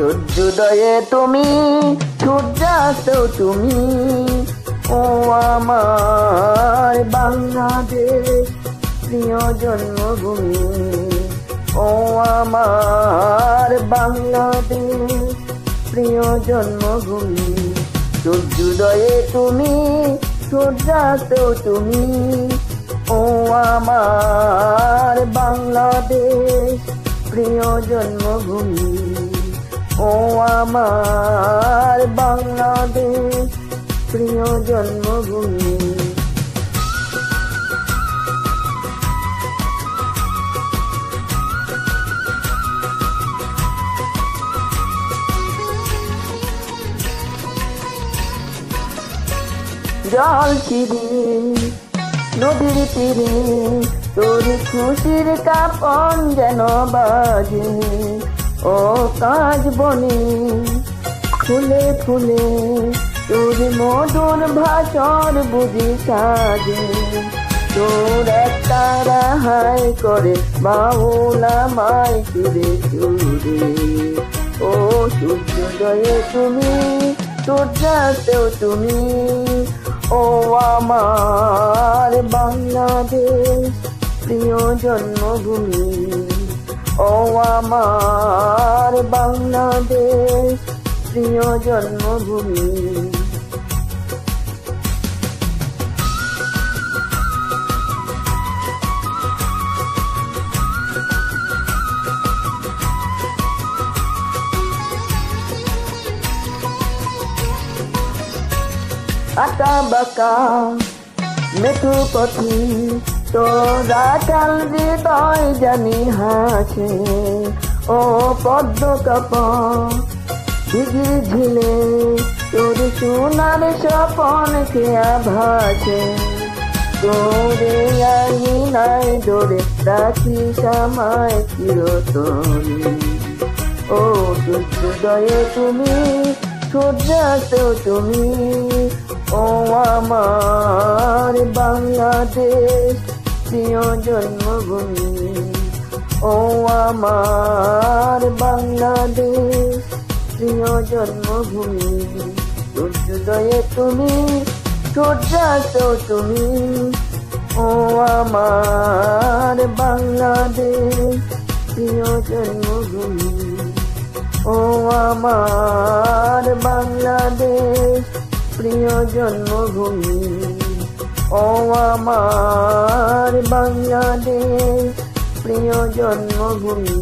সূর্যোদয়ে তুমি, সূর্যাস্তেও তুমি, ও আমার বাংলাদেশ প্রিয় জন্মভূমি। ও আমার বাংলাদেশ প্রিয় জন্মভূমি। সূর্যোদয়ে তুমি, সূর্যাস্তেও তুমি, ও আমার বাংলাদেশ প্রিয় জন্মভূমি। ও আমার বাংলাদেশ প্রিয় জন্মভূমি। জল ছিড়ে নদীর তীরে তোর খুশির কাপন যেন বাজে। ও কাজ বনে ফুলে ফুলে তোর মধুর ভাষণ বুঝি সাজে। তোর একটা রাহাই করে বাউলা মাই সুরে সুরে। ও সূর্যোদয়ে তুমি, সূর্যাস্তেও তুমি, ও আমার বাংলাদেশ প্রিয় জন্মভূমি। ও আমার বাংলাদেশ প্রিয় জন্মভূমি। আঁকা বাঁকা মেঠো পথে তোরা কাল হৃদয় জানি হাসে। ও পদ্ম কাপা দিঘির ঝিলে তোর সোনার স্বপন খেয়া ভাসে। তোরে আই নাই ডোরে রাখি সামায় চিরতরে। ও সূর্যোদয়ে তুমি, সূর্যাস্তেও তুমি, ও আমার বাংলাদেশ প্রিয় জন্মভূমি। ও আমার বাংলাদেশ প্রিয় জন্মভূমি। সূর্যোদয়ে তুমি, সূর্যাস্তেও তুমি, ও আমার বাংলাদেশ প্রিয় জন্মভূমি। ও আমার বাংলাদেশ প্রিয় জন্মভূমি। ও আমার বাংলাদেশ প্রিয় জন্মভূমি।